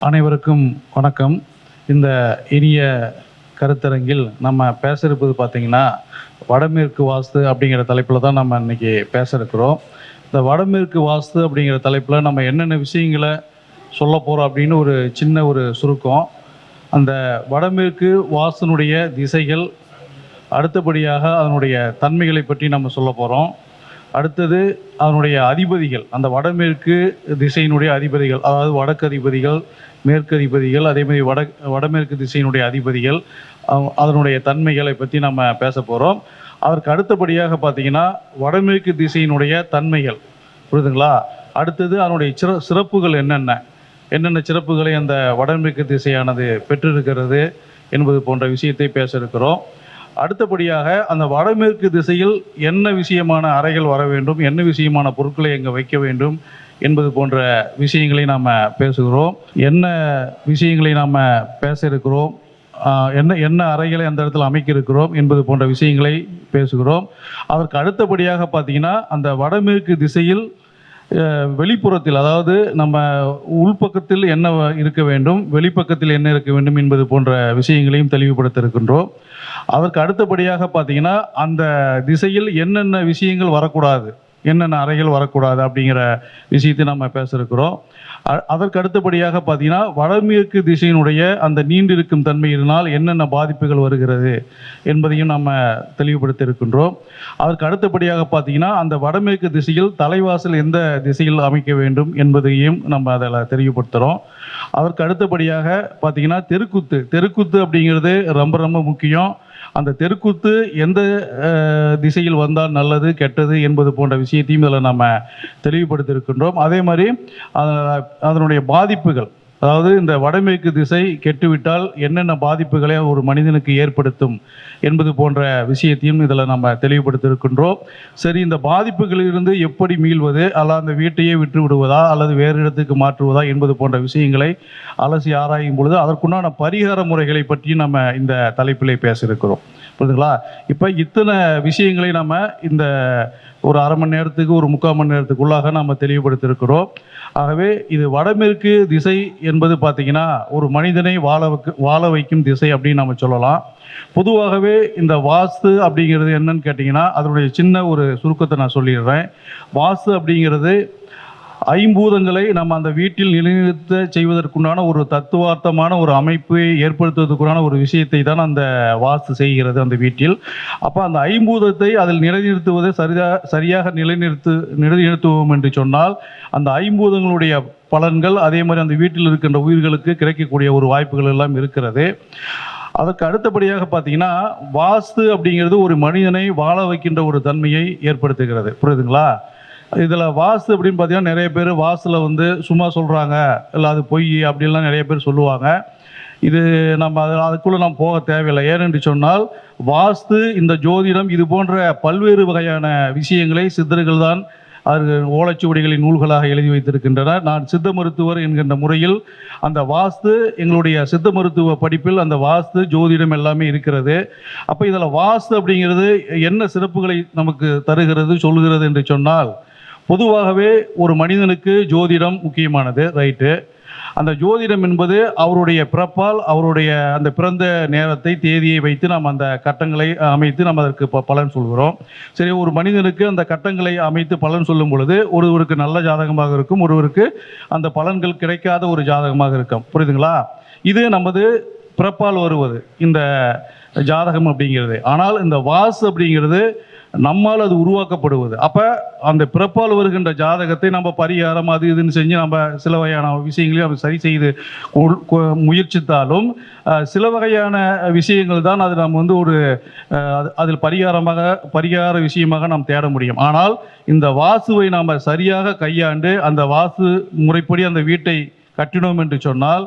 அனைவருக்கும் வணக்கம். இந்த இனிய கருத்தரங்கில் நம்ம பேச இருப்பது பார்த்திங்கன்னா வடமேற்கு வாஸ்து அப்படிங்கிற தலைப்பில் தான் நம்ம இன்றைக்கி பேச இருக்கிறோம். இந்த வடமேற்கு வாஸ்து அப்படிங்கிற தலைப்பில் நம்ம என்னென்ன விஷயங்களை சொல்ல போகிறோம் அப்படின்னு ஒரு சின்ன ஒரு சுருக்கம். அந்த வடமேற்கு வாஸ்துனுடைய திசைகள், அடுத்தபடியாக அதனுடைய தன்மைகளை பற்றி நம்ம சொல்ல போகிறோம். அடுத்தது அதனுடைய அதிபதிகள், அந்த வடமேற்கு திசையினுடைய அதிபதிகள், அதாவது வடக்கு அதிபதிகள், மேற்கு அதிபதிகள், அதேமாதிரி வடமேற்கு திசையினுடைய அதிபதிகள், அதனுடைய தன்மைகளை பற்றி நம்ம பேச போகிறோம். அதற்கு அடுத்தபடியாக பார்த்திங்கன்னா வடமேற்கு திசையினுடைய தன்மைகள், புரியுதுங்களா? அடுத்தது அதனுடைய சிறப்புகள் என்னென்ன சிறப்புகளை அந்த வடமேற்கு திசையானது பெற்றிருக்கிறது என்பது போன்ற விஷயத்தை பேச இருக்கிறோம். அடுத்தபடியாக அந்த வடமேற்கு திசையில் என்ன விஷயமான அறைகள் வர வேண்டும், என்ன விஷயமான பொருட்களை எங்கே வைக்க வேண்டும் என்பது போன்ற விஷயங்களை நாம் பேசுகிறோம். என்ன விஷயங்களை நாம் பேச இருக்கிறோம், என்ன அறைகளை அந்த இடத்துல அமைக்க இருக்கிறோம் என்பது போன்ற விஷயங்களை பேசுகிறோம். அதற்கு அடுத்தபடியாக பார்த்திங்கன்னா அந்த வடமேற்கு திசையில் வெளிப்புறத்தில், அதாவது நம்ம உள்பக்கத்தில் என்ன இருக்க வேண்டும், வெளிப்பக்கத்தில் என்ன இருக்க வேண்டும் என்பது போன்ற விஷயங்களையும் தெளிவுபடுத்த இருக்கின்றோம். அதற்கு அடுத்தபடியாக பார்த்திங்கன்னா அந்த திசையில் என்னென்ன விஷயங்கள் வரக்கூடாது, என்னென்ன அறைகள் வரக்கூடாது அப்படிங்கிற விஷயத்தை நம்ம பேச இருக்கிறோம். அதற்கு அடுத்தபடியாக பார்த்திங்கன்னா வடமேற்கு திசையினுடைய அந்த நீண்டிருக்கும் தன்மையினால் என்னென்ன பாதிப்புகள் வருகிறது என்பதையும் நம்ம தெளிவுபடுத்த இருக்கின்றோம். அதற்கு அடுத்தபடியாக பார்த்திங்கன்னா அந்த வடமேற்கு திசையில் தலைவாசல் எந்த திசையில் அமைக்க வேண்டும் என்பதையும் நம்ம அதில் தெளிவுபடுத்துகிறோம். அதற்கு அடுத்தபடியாக பார்த்திங்கன்னா தெருக்கூத்து அப்படிங்கிறது ரொம்ப ரொம்ப முக்கியம். அந்த தெருக்கூத்து எந்த திசையில் வந்தால் நல்லது கெட்டது என்பது போன்ற விஷயத்தையும் இதில் நம்ம தெளிவுபடுத்தி இருக்கின்றோம். அதே மாதிரி அதனுடைய பாதிப்புகள், அதாவது இந்த வடமேற்கு திசை கெட்டுவிட்டால் என்னென்ன பாதிப்புகளை ஒரு மனிதனுக்கு ஏற்படுத்தும் என்பது போன்ற விஷயத்தையும் இதில் நம்ம தெளிவுபடுத்தி இருக்கின்றோம். சரி, இந்த பாதிப்புகளிலிருந்து எப்படி மீள்வது, அல்லது அந்த வீட்டையே விட்டு விடுவதா அல்லது வேறு இடத்துக்கு மாற்றுவதா என்பது போன்ற விஷயங்களை அலசி ஆராயும் பொழுது அதற்குண்டான பரிகார முறைகளை பற்றி நம்ம இந்த தலைப்பிலே பேச இருக்கிறோம். புரியுதுங்களா? இப்போ இத்தனை விஷயங்களை நம்ம இந்த ஒரு அரை மணி நேரத்துக்கு ஒரு 3/4 மணி நேரத்துக்குள்ளாக நம்ம தெளிவுபடுத்தியிருக்கிறோம். ஆகவே இது வடமேற்கு திசை என்பது பார்த்திங்கன்னா ஒரு மனிதனை வாழ வைக்கும் திசை அப்படின்னு நம்ம சொல்லலாம். பொதுவாகவே இந்த வாஸ்து அப்படிங்கிறது என்னன்னு கேட்டிங்கன்னா அதனுடைய சின்ன ஒரு சுருக்கத்தை நான் சொல்லிடுறேன். வாஸ்து அப்படிங்கிறது ஐம்பூதங்களை நம்ம அந்த வீட்டில் நிலைநிறுத்த செய்வதற்குண்டான ஒரு தத்துவார்த்தமான ஒரு அமைப்பை ஏற்படுத்துவதற்குண்டான ஒரு விஷயத்தை தான் அந்த வாஸ்து செய்கிறது அந்த வீட்டில். அப்போ அந்த ஐம்பூதத்தை அதில் நிலைநிறுத்துவதை சரியாக நிலைநிறுத்துவோம் என்று சொன்னால் அந்த ஐம்பூதங்களுடைய பலன்கள் அதே மாதிரி அந்த வீட்டில் இருக்கின்ற உயிர்களுக்கு கிடைக்கக்கூடிய ஒரு வாய்ப்புகள் எல்லாம் இருக்கிறது. அதற்கு அடுத்தபடியாக பார்த்தீங்கன்னா வாஸ்து அப்படிங்கிறது ஒரு மனிதனை வாழ வைக்கின்ற ஒரு தன்மையை ஏற்படுத்துகிறது. புரியுதுங்களா? இதில் வாஸ்து அப்படின்னு பார்த்தீங்கன்னா நிறைய பேர் வாஸ்துல சும்மா சொல்கிறாங்க, இல்லை அது பொய் அப்படின்லாம் நிறைய பேர் சொல்லுவாங்க. இது நம்ம அதுக்குள்ளே நம்ம போக தேவையில்லை. ஏனென்று சொன்னால் வாஸ்து, இந்த ஜோதிடம், இது போன்ற பல்வேறு வகையான விஷயங்களை சித்தர்கள் தான் அது ஓலைச்சுவடிகளின் நூல்களாக எழுதி வைத்திருக்கின்றனர். நான் சித்த மருத்துவர் என்கின்ற முறையில் அந்த வாஸ்து எங்களுடைய சித்த மருத்துவ படிப்பில் அந்த வாஸ்து ஜோதிடம் எல்லாமே இருக்கிறது. அப்போ இதில் வாஸ்து அப்படிங்கிறது என்ன சிறப்புகளை நமக்கு தருகிறது சொல்கிறது என்று சொன்னால், பொதுவாகவே ஒரு மனிதனுக்கு ஜோதிடம் முக்கியமானது, ரைட்டு. அந்த ஜோதிடம் என்பது அவருடைய பிறப்பால் அவருடைய அந்த பிறந்த நேரத்தை தேதியை வைத்து நாம் அந்த கட்டங்களை அமைத்து நம்ம அதற்கு பலன் சொல்கிறோம். சரி, ஒரு மனிதனுக்கு அந்த கட்டங்களை அமைத்து பலன் சொல்லும் பொழுது ஒருவருக்கு நல்ல ஜாதகமாக இருக்கும், ஒருவருக்கு அந்த பலன்கள் கிடைக்காத ஒரு ஜாதகமாக இருக்கும். புரியுதுங்களா? இது நமது பிறப்பால் வருவது இந்த ஜாதகம் அப்படிங்கிறது. ஆனால் இந்த வாஸ்து அப்படிங்கிறது நம்மால் அது உருவாக்கப்படுவது. அப்போ அந்த பிறப்பால் வருகின்ற ஜாதகத்தை நம்ம பரிகாரம் அது இதுன்னு செஞ்சு நம்ம சில வகையான விஷயங்களையும் நம்ம சரி செய்து முயற்சித்தாலும் சில வகையான விஷயங்கள் தான் அது நம்ம ஒரு அதில் பரிகார விஷயமாக நாம் தேட முடியும். ஆனால் இந்த வாஸ்துவை நாம் சரியாக கையாண்டு அந்த வாஸ்து முறைப்படி அந்த வீட்டை கட்டினோம் என்று சொன்னால்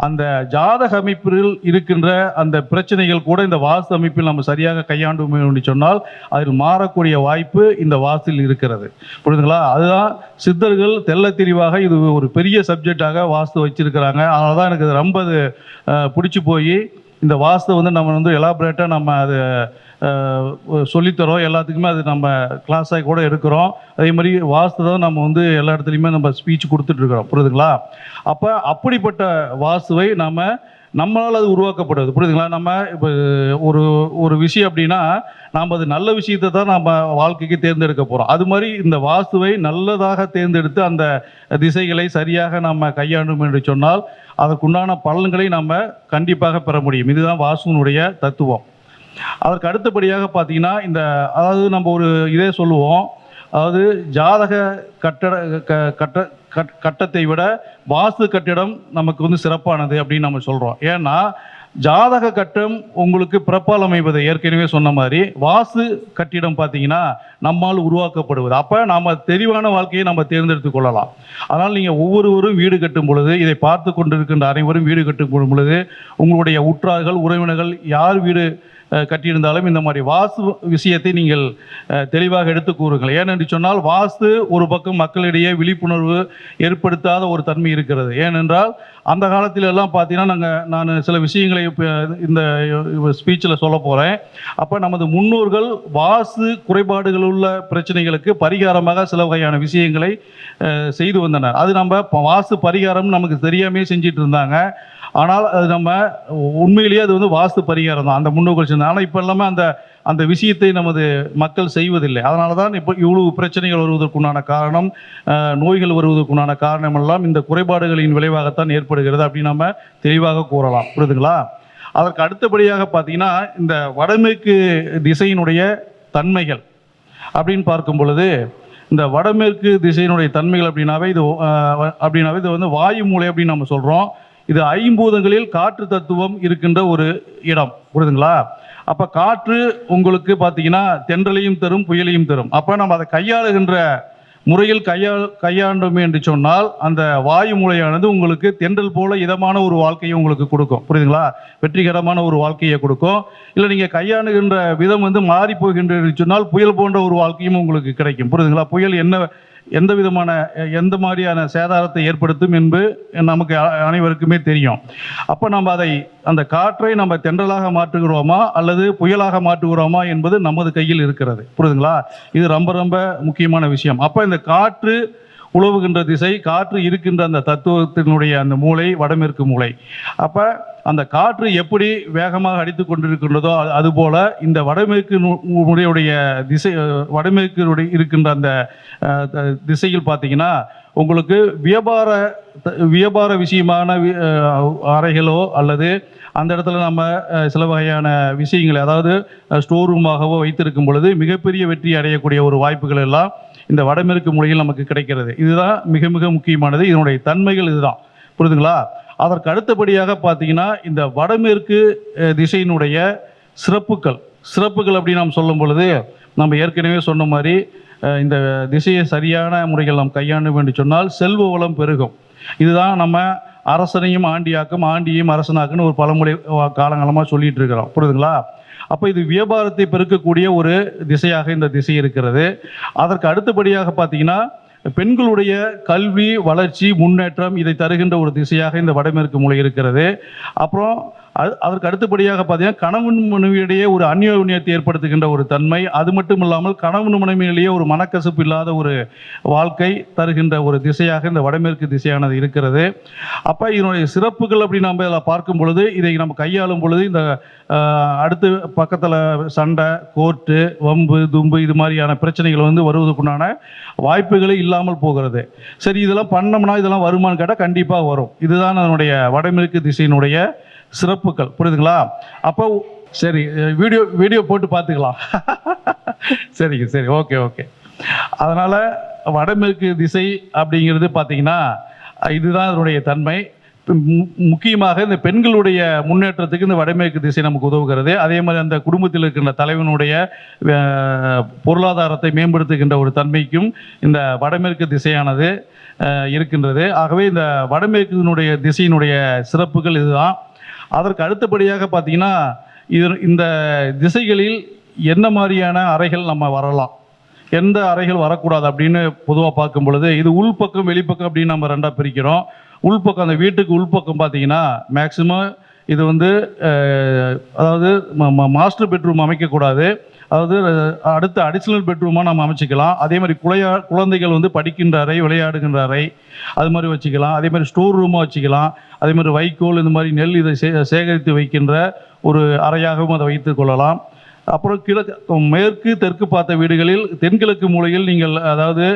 அந்த ஜாதக அமைப்பில் இருக்கின்ற அந்த பிரச்சனைகள் கூட இந்த வாஸ்து அமைப்பில் நம்ம சரியாக கையாண்டோம் என்று சொன்னால் அதில் மாறக்கூடிய வாய்ப்பு இந்த வாஸ்துவில் இருக்கிறது. புரியுதுங்களா? அதுதான் சித்தர்கள் தெள்ள தெளிவாக இது ஒரு பெரிய சப்ஜெக்டாக வாஸ்து வச்சிருக்கிறாங்க. அதனால தான் எனக்கு ரொம்ப பிடிச்சி போய் இந்த வாஸ்து வந்து நம்ம வந்து எலாபரேட்டாக நம்ம அது சொல்லித்தரோம். எல்லாத்துக்குமே அது நம்ம கிளாஸாக கூட இருக்கிறோம். அதே மாதிரி வாஸ்து தான் நம்ம வந்து எல்லா இடத்துலையுமே நம்ம ஸ்பீச் கொடுத்துட்ருக்குறோம். புரியுதுங்களா? அப்போ அப்படிப்பட்ட வாஸ்துவை நம்மளால் அது உருவாக்கப்படுது. புரியுதுங்களா? நம்ம இப்போ ஒரு ஒரு விஷயம் அப்படின்னா நாம் அது நல்ல விஷயத்தை தான் நம்ம வாழ்க்கைக்கு தேர்ந்தெடுக்க போகிறோம். அது மாதிரி இந்த வாஸ்துவை நல்லதாக தேர்ந்தெடுத்து அந்த திசைகளை சரியாக நம்ம கையாண்டும் என்று சொன்னால் அதற்குண்டான பலன்களை நம்ம கண்டிப்பாக பெற முடியும். இதுதான் வாஸ்துனுடைய தத்துவம். அதற்கு அடுத்தபடியாக பார்த்தீங்கன்னா அதாவது நம்ம ஒரு இதே சொல்லுவோம். அதாவது ஜாதக கட்டத்தை விட வாஸ்து கட்டிடம் நமக்கு வந்து சிறப்பானது அப்படின்னு நம்ம சொல்கிறோம். ஏன்னா ஜாதக கட்டம் உங்களுக்கு பிறப்பால் அமைவது ஏற்கனவே சொன்ன மாதிரி, வாஸ்து கட்டிடம் பார்த்தீங்கன்னா நம்மால் உருவாக்கப்படுவது. அப்போ நாம் தெளிவான வாழ்க்கையை நம்ம தேர்ந்தெடுத்து கொள்ளலாம். அதனால் நீங்கள் ஒவ்வொருவரும் வீடு கட்டும் பொழுது, இதை பார்த்து கொண்டிருக்கின்ற அனைவரும் வீடு கட்டும் பொழுது உங்களுடைய உற்றார்கள் உறவினர்கள் யார் வீடு கட்டியிருந்தாலும் இந்த மாதிரி வாஸ்து விஷயத்தை நீங்கள் தெளிவாக எடுத்து கூறுங்கள். ஏனென்று சொன்னால் வாஸ்து ஒரு பக்கம் மக்களிடையே விழிப்புணர்வு ஏற்படுத்தாத ஒரு தன்மை இருக்கிறது. ஏனென்றால் அந்த காலத்திலெல்லாம் பார்த்தீங்கன்னா நான் சில விஷயங்களை இந்த ஸ்பீச்சில் சொல்ல போகிறேன். அப்போ நமது முன்னோர்கள் வாஸ்து குறைபாடுகள் உள்ள பிரச்சனைகளுக்கு பரிகாரமாக சில வகையான விஷயங்களை செய்து வந்தனர். அது நம்ம வாஸ்து பரிகாரம் நமக்கு தெரியாமே செஞ்சிட்டு இருந்தாங்க. ஆனால் அது நம்ம உண்மையிலேயே அது வந்து வாஸ்து பரிகாரம் தான் அந்த முன்னோர்கள் செஞ்சாங்க. ஆனால் இப்போ எல்லாமே அந்த விஷயத்தை நமது மக்கள் செய்வதில்லை. அதனால தான் இப்போ இவ்வளவு பிரச்சனைகள் வருவதற்குண்டான காரணம், நோய்கள் வருவதற்குண்டான காரணம் எல்லாம் இந்த குறைபாடுகளின் விளைவாகத்தான் ஏற்படுகிறது அப்படின்னு நம்ம தெளிவாக கூறலாம். புரியுதுங்களா? அதற்கு அடுத்தபடியாக பார்த்தீங்கன்னா இந்த வடமேற்கு திசையினுடைய தன்மைகள் அப்படின்னு பார்க்கும் பொழுது, இந்த வடமேற்கு திசையினுடைய தன்மைகள் அப்படின்னாவே இது வந்து வாயு மூலை அப்படின்னு நம்ம சொல்கிறோம். இது ஐம்பூதங்களில் காற்று தத்துவம் இருக்கின்ற ஒரு இடம். புரியுதுங்களா? அப்போ காற்று உங்களுக்கு பார்த்தீங்கன்னா தென்றலையும் தரும், புயலையும் தரும். அப்போ நம்ம அதை கையாளுகின்ற முறையில் கையாண்டோமே என்று சொன்னால் அந்த வாயு மூலையானது உங்களுக்கு தென்றல் போல இதமான ஒரு வாழ்க்கையை உங்களுக்கு கொடுக்கும். புரியுதுங்களா? வெற்றிகரமான ஒரு வாழ்க்கையை கொடுக்கும். இல்லை நீங்கள் கையாளுகின்ற விதம் வந்து மாறி போகின்ற சொன்னால் புயல் போன்ற ஒரு வாழ்க்கையும் உங்களுக்கு கிடைக்கும். புரியுதுங்களா? புயல் எந்த மாதிரியான சேதாரத்தை ஏற்படுத்தும் என்று நமக்கு அனைவருக்குமே தெரியும். அப்போ நம்ம அந்த காற்றை நம்ம தென்றலாக மாற்றுகிறோமா அல்லது புயலாக மாற்றுகிறோமா என்பது நமது கையில் இருக்கிறது. புரியுதுங்களா? இது ரொம்ப ரொம்ப முக்கியமான விஷயம். அப்போ இந்த காற்று உழவுகின்ற திசை, காற்று இருக்கின்ற அந்த தத்துவத்தினுடைய அந்த மூளை வடமேற்கு மூளை. அப்போ அந்த காற்று எப்படி வேகமாக அடித்து கொண்டிருக்கின்றதோ அதுபோல இந்த வடமேற்கு திசை வடமேற்கு இருக்கின்ற அந்த திசையில் பார்த்தீங்கன்னா உங்களுக்கு வியாபார விஷயமான அறைகளோ அல்லது அந்த இடத்துல நம்ம சில வகையான விஷயங்களை அதாவது ஸ்டோர் ரூமாகவோ வைத்திருக்கும் பொழுது மிகப்பெரிய வெற்றி அடையக்கூடிய ஒரு வாய்ப்புகள் எல்லாம் இந்த வடமேற்கு மூலையில் நமக்கு கிடைக்கிறது. இதுதான் மிக மிக முக்கியமானது. இதனுடைய தன்மைகள் இதுதான். புரியுதுங்களா? அதற்கு அடுத்தபடியாக பார்த்தீங்கன்னா இந்த வடமேற்கு திசையினுடைய சிறப்புகள் அப்படின்னு நாம் சொல்லும் பொழுது நம்ம ஏற்கனவே சொன்ன மாதிரி இந்த திசையை சரியான முறைகள் நாம் கையாண்ட வேண்டும் சொன்னால் செல்வ வளம் பெருகும். இதுதான் நம்ம அரசனையும் ஆண்டியாக்கும், ஆண்டியையும் அரசனாக்குன்னு ஒரு பழமொழி காலங்காலமாக சொல்லிட்டு இருக்கிறோம். புரியுதுங்களா? அப்போ இது வியாபாரத்தை பெருக்கக்கூடிய ஒரு திசையாக இந்த திசை இருக்கிறது. அதற்கு அடுத்தபடியாக பார்த்தீங்கன்னா பெண்களுடைய கல்வி வளர்ச்சி முன்னேற்றம் இதை தருகின்ற ஒரு திசையாக இந்த வடமேற்கு மூலை இருக்கிறது. அப்புறம் அதற்கு அடுத்தபடியாக பார்த்தீங்கன்னா கணவன் மனைவியிடையே ஒரு அந்யோன்யத்தை ஏற்படுத்துகின்ற ஒரு தன்மை. அது மட்டும் இல்லாமல் கணவன் மனைவியிலேயே ஒரு மனக்கசப்பு இல்லாத ஒரு வாழ்க்கை தருகின்ற ஒரு திசையாக இந்த வடமேற்கு திசையானது இருக்கிறது. அப்போ இதனுடைய சிறப்புகள் அப்படி நம்ம இதில் பார்க்கும் பொழுது இதை நம்ம கையாளும் பொழுது இந்த அடுத்து பக்கத்தில் சண்டை, கோர்ட்டு, வம்பு, தும்பு இது மாதிரியான பிரச்சனைகள் வந்து வருவதற்குண்டான வாய்ப்புகளே இல்லாமல் போகிறது. சரி, இதெல்லாம் பண்ணோம்னா இதெல்லாம் வருமானு கேட்டால் கண்டிப்பாக வரும். இதுதான் அதனுடைய வடமேற்கு திசையினுடைய சிறப்புகள். புரியுதுங்களா? அப்போ சரி, வீடியோ போட்டு பார்த்துக்கலாம். சரிங்க, சரி, ஓகே. அதனால் வடமேற்கு திசை அப்படிங்கிறது பார்த்தீங்கன்னா இதுதான் அதனுடைய தன்மை. முக்கியமாக இந்த பெண்களுடைய முன்னேற்றத்துக்கு இந்த வடமேற்கு திசை நமக்கு உதவுகிறது. அதே மாதிரி அந்த குடும்பத்தில் இருக்கின்ற தலைவனுடைய பொருளாதாரத்தை மேம்படுத்துகின்ற ஒரு தன்மைக்கும் இந்த வடமேற்கு திசையானது இருக்கின்றது. ஆகவே இந்த வடமேற்கினுடைய திசையினுடைய சிறப்புகள் இதுதான். அதற்கு அடுத்தபடியாக பார்த்தீங்கன்னா இந்த திசைகளில் என்ன மாதிரியான அறைகள் நம்ம வரலாம், எந்த அறைகள் வரக்கூடாது அப்படின்னு பொதுவாக பார்க்கும் பொழுது இது உள்பக்கம் வெளிப்பக்கம் அப்படின்னு நம்ம ரெண்டாக பிரிக்கிறோம். உள்பக்கம், அந்த வீட்டுக்கு உள்பக்கம் பார்த்தீங்கன்னா மேக்சிமம் இது வந்து அதாவது மாஸ்டர் பெட்ரூம் அமைக்கக்கூடாது. அதாவது அடுத்த அடிஷ்னல் பெட்ரூமாக நம்ம அமைச்சிக்கலாம். அதே மாதிரி குழந்தைகள் வந்து படிக்கின்ற அறை, விளையாடுகின்ற அறை அது மாதிரி வச்சுக்கலாம். அதே மாதிரி ஸ்டோர் ரூமாக வச்சுக்கலாம். அதே மாதிரி வைக்கோல் இந்த மாதிரி நெல் இதை சேகரித்து வைக்கின்ற ஒரு அறையாகவும் அதை வைத்து கொள்ளலாம். அப்புறம் மேற்கு தெற்கு பார்த்த வீடுகளில் தென்கிழக்கு மூலையில் நீங்கள் அதாவது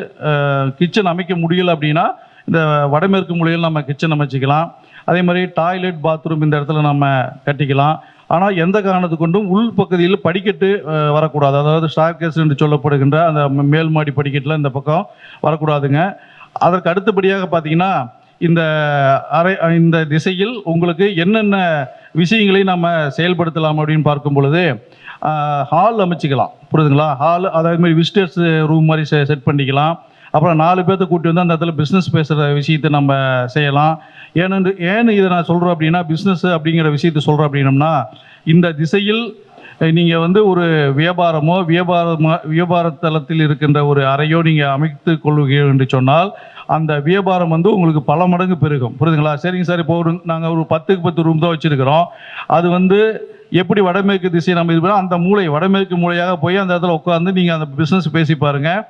கிச்சன் அமைக்க முடியல அப்படின்னா இந்த வடமேற்கு மூலையில் நம்ம கிச்சன் அமைச்சிக்கலாம். அதே மாதிரி டாய்லெட், பாத்ரூம் இந்த இடத்துல நம்ம கட்டிக்கலாம். ஆனால் எந்த காரணத்து கொண்டும் உள் பகுதியில் படிக்கட்டு வரக்கூடாது. அதாவது ஸ்டார்கேஸ் என்று சொல்லப்படுகின்ற அந்த மேல் மாடி படிக்கட்டில் இந்த பக்கம் வரக்கூடாதுங்க. அதற்கு அடுத்தபடியாக பார்த்தீங்கன்னா இந்த திசையில் உங்களுக்கு என்னென்ன விஷயங்களை நம்ம செயல்படுத்தலாம் அப்படின்னு பார்க்கும் பொழுது ஹால் அமைச்சிக்கலாம். புரியுதுங்களா? ஹால் அதாவது மாதிரி விசிட்டர்ஸ் ரூம் மாதிரி செட் பண்ணிக்கலாம். அப்புறம் 4 பேர்த்த கூட்டி வந்து அந்த இடத்துல பிஸ்னஸ் பேசுகிற விஷயத்தை நம்ம செய்யலாம். ஏன்னு இதை நான் சொல்கிறேன் அப்படின்னா, பிஸ்னஸ் அப்படிங்கிற விஷயத்தை சொல்கிறேன் அப்படின்னம்னா, இந்த திசையில் நீங்கள் வந்து ஒரு வியாபார தளத்தில் இருக்கின்ற ஒரு அறையோ நீங்கள் அமைத்து கொள்ளுகிறீர்கள் என்று சொன்னால் அந்த வியாபாரம் வந்து உங்களுக்கு பல மடங்கு பெருகும். புரியுதுங்களா? சரிங்க சார், இப்போ நாங்கள் ஒரு 10க்கு 10 ரூம் தான் வச்சுருக்கிறோம். அது வந்து எப்படி வடமேற்கு திசை நம்ம இது அந்த மூளை வடமேற்கு மூலையாக போய் அந்த இடத்துல உட்காந்து நீங்கள் அந்த பிஸ்னஸ் பேசி பாருங்கள்.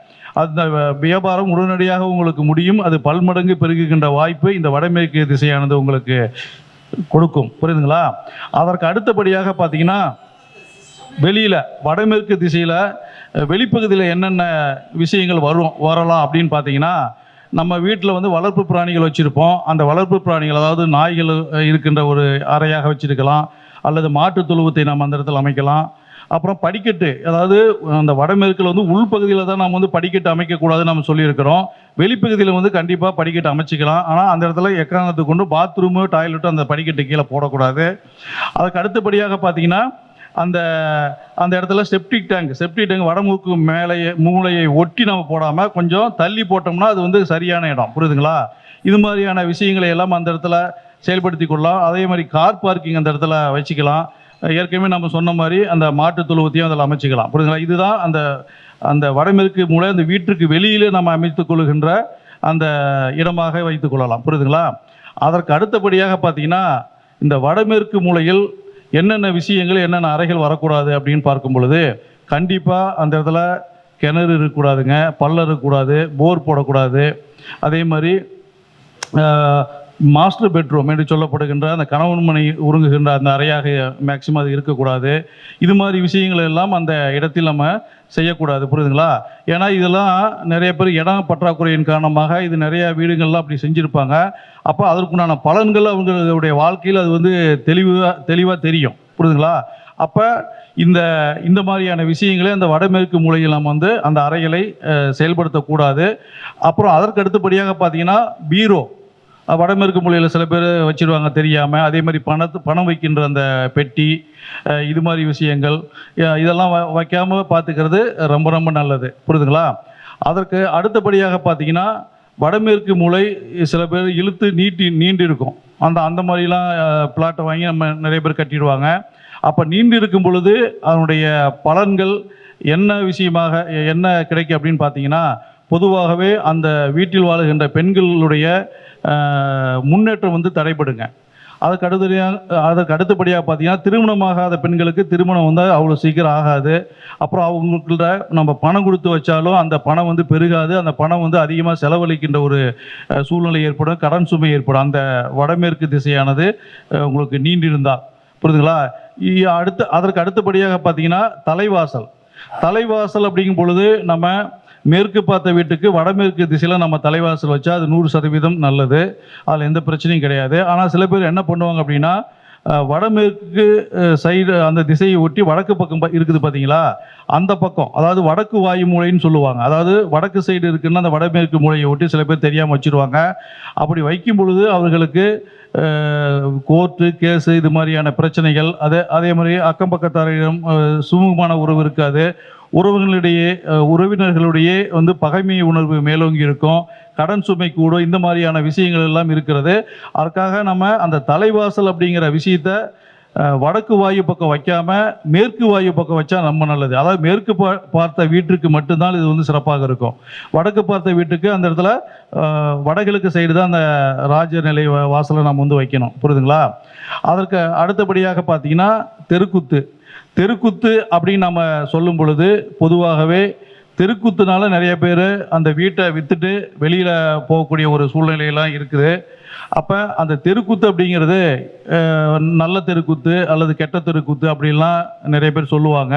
அந்த வியாபாரம் உடனடியாக உங்களுக்கு முடியும். அது பல்மடங்கு பெருகுகின்ற வாய்ப்பு இந்த வடமேற்கு திசையானது உங்களுக்கு கொடுக்கும். புரியுதுங்களா? அதற்கு அடுத்தபடியாக பார்த்தீங்கன்னா வெளியில் வடமேற்கு திசையில் வெளிப்பகுதியில் என்னென்ன விஷயங்கள் வரலாம் அப்படின்னு பார்த்தீங்கன்னா, நம்ம வீட்டில் வந்து வளர்ப்பு பிராணிகள் வச்சுருப்போம். அந்த வளர்ப்பு பிராணிகள் அதாவது நாய்கள் இருக்கின்ற ஒரு அறையாக வச்சுருக்கலாம். அல்லது மாட்டு தொழுவத்தை நம்ம அந்த இடத்துல அமைக்கலாம். அப்புறம் படிக்கட்டு, அதாவது அந்த வடமேற்கில் வந்து உள்பகுதியில் தான் நம்ம வந்து படிக்கட்டு அமைக்கக்கூடாதுன்னு நம்ம சொல்லியிருக்கிறோம். வெளிப்பகுதியில் வந்து கண்டிப்பாக படிக்கட்டு அமைச்சிக்கலாம். ஆனால் அந்த இடத்துல எக்காரணத்துக்கு கொண்டு பாத்ரூமு, டாய்லெட்டும் அந்த படிக்கட்டு கீழே போடக்கூடாது. அதுக்கு அடுத்தபடியாக பார்த்தீங்கன்னா அந்த இடத்துல செப்டிக் டேங்க் வடமூக்கு மூளையை ஒட்டி நம்ம போடாமல் கொஞ்சம் தள்ளி போட்டோம்னா அது வந்து சரியான இடம். புரியுதுங்களா? இது மாதிரியான விஷயங்களை எல்லாம் அந்த இடத்துல செயல்படுத்தி கொள்ளலாம். அதே மாதிரி கார் பார்க்கிங் அந்த இடத்துல வச்சுக்கலாம். ஏற்கனவே நம்ம சொன்ன மாதிரி அந்த மாட்டு தொழுவத்தையும் அதில் அமைச்சிக்கலாம். புரியுதுங்களா? இதுதான் அந்த வடமேற்கு மூலை அந்த வீட்டுக்கு வெளியிலே நம்ம அமைத்துக் கொள்ளுகின்ற அந்த இடமாக வைத்துக் கொள்ளலாம். புரியுதுங்களா? அதற்கு அடுத்தபடியாக பார்த்தீங்கன்னா இந்த வடமேற்கு மூலையில் என்னென்ன விஷயங்கள் என்னென்ன அறைகள் வரக்கூடாது அப்படின்னு பார்க்கும் பொழுது கண்டிப்பாக அந்த இடத்துல கிணறு இருக்கக்கூடாதுங்க, பள்ளம் இருக்கக்கூடாது, போர் போடக்கூடாது. அதே மாதிரி மாஸ்டர் பெட்ரூம் என்று சொல்லப்படுகின்ற அந்த கணவன் மனை உறங்குகின்ற அந்த அறையாக மேக்சிமம் அது இருக்கக்கூடாது. இது மாதிரி விஷயங்கள் எல்லாம் அந்த இடத்தில் நம்ம செய்யக்கூடாது. புரியுதுங்களா? ஏன்னா இதெல்லாம் நிறைய பேர் இடம் பற்றாக்குறையின் காரணமாக இது நிறைய வீடுகள்லாம் அப்படி செஞ்சுருப்பாங்க. அப்போ அதற்குண்டான பலன்கள் அவங்களுடைய வாழ்க்கையில் அது வந்து தெளிவாக தெரியும். புரியுதுங்களா? அப்போ இந்த மாதிரியான விஷயங்களே அந்த வடமேற்கு மூலையில் நம்ம வந்து அந்த அறைகளை செயல்படுத்தக்கூடாது. அப்புறம் அதற்கு அடுத்தபடியாக பார்த்தீங்கன்னா பீரோ வடமேற்கு மூலையில் சில பேர் வச்சுருவாங்க தெரியாமல். அதே மாதிரி பணம் வைக்கின்ற அந்த பெட்டி, இது மாதிரி விஷயங்கள் இதெல்லாம் வைக்காமல் பார்த்துக்கிறது ரொம்ப ரொம்ப நல்லது. புரியுதுங்களா? அதற்கு அடுத்தபடியாக பார்த்தீங்கன்னா வடமேற்கு மூலை சில பேர் இழுத்து நீண்டு இருக்கும். அந்த மாதிரிலாம் பிளாட்டை வாங்கி நம்ம நிறைய பேர் கட்டிடுவாங்க. அப்போ நீண்டு இருக்கும் பொழுது அதனுடைய பலன்கள் என்ன விஷயமாக என்ன கிடைக்கும் அப்படின்னு பார்த்தீங்கன்னா, பொதுவாகவே அந்த வீட்டில் வாழுகின்ற பெண்களுடைய முன்னேற்றம் வந்து தடைபடுங்க. அதற்கு அடுத்தபடியாக பார்த்தீங்கன்னா திருமணமாகாத பெண்களுக்கு திருமணம் வந்து அவ்வளோ சீக்கிரம் ஆகாது. அப்புறம் அவங்கள்ட்ட நம்ம பணம் கொடுத்து வச்சாலும் அந்த பணம் வந்து பெருகாது. அந்த பணம் வந்து அதிகமாக செலவழிக்கின்ற ஒரு சூழ்நிலை ஏற்படும், கடன் சுமை ஏற்படும் அந்த வடமேற்கு திசையானது உங்களுக்கு நீண்டிருந்தால். புரியுதுங்களா? அதற்கு அடுத்தபடியாக பார்த்தீங்கன்னா தலைவாசல் அப்படிங்கும் பொழுது நம்ம மேற்கு பார்த்த வீட்டுக்கு வடமேற்கு திசையில் நம்ம தலைவாசல் வச்சா அது 100% நல்லது. அதில் எந்த பிரச்சனையும் கிடையாது. ஆனால் சில பேர் என்ன பண்ணுவாங்க அப்படின்னா, வடமேற்கு சைடு அந்த திசையை ஒட்டி வடக்கு பக்கம் இருக்குது பார்த்தீங்களா, அந்த பக்கம் அதாவது வடக்கு வாயு மூலைன்னு சொல்லுவாங்க. அதாவது வடக்கு சைடு இருக்குன்னா அந்த வடமேற்கு மூலையை ஒட்டி சில பேர் தெரியாமல் வச்சுருவாங்க. அப்படி வைக்கும் பொழுது அவர்களுக்கு கோர்ட்டு கேஸு இது மாதிரியான பிரச்சனைகள், அதே மாதிரி அக்கம் பக்கத்தாரிடம் சுமூகமான உறவு இருக்காது. உறவினர்களுடைய வந்து பகைமை உணர்வு மேலோங்கி இருக்கும், கடன் சுமை கூடும், இந்த மாதிரியான விஷயங்கள் எல்லாம் இருக்கிறது. அதற்காக நம்ம அந்த தலைவாசல் அப்படிங்கிற விஷயத்த வடக்கு வாயு பக்கம் வைக்காம மேற்கு வாயு பக்கம் வச்சா ரொம்ப நல்லது. அதாவது மேற்கு பார்த்த வீட்டுக்கு மட்டும்தான் இது வந்து சிறப்பாக இருக்கும். வடக்கு பார்த்த வீட்டுக்கு அந்த இடத்துல வடகிழக்கு சைடு தான் அந்த ராஜநிலை வாசலை நம்ம வந்து வைக்கணும். புரியுதுங்களா? அதற்கு அடுத்தபடியாக பார்த்தீங்கன்னா தெருக்குத்து அப்படின்னு நம்ம சொல்லும் பொழுது பொதுவாகவே தெருக்குத்துனால நிறைய பேர் அந்த வீட்டை விற்றுட்டு வெளியில் போகக்கூடிய ஒரு சூழ்நிலையெல்லாம் இருக்குது. அப்போ அந்த தெருக்குத்து அப்படிங்கிறது நல்ல தெருக்குத்து அல்லது கெட்ட தெருக்குத்து அப்படின்லாம் நிறைய பேர் சொல்லுவாங்க.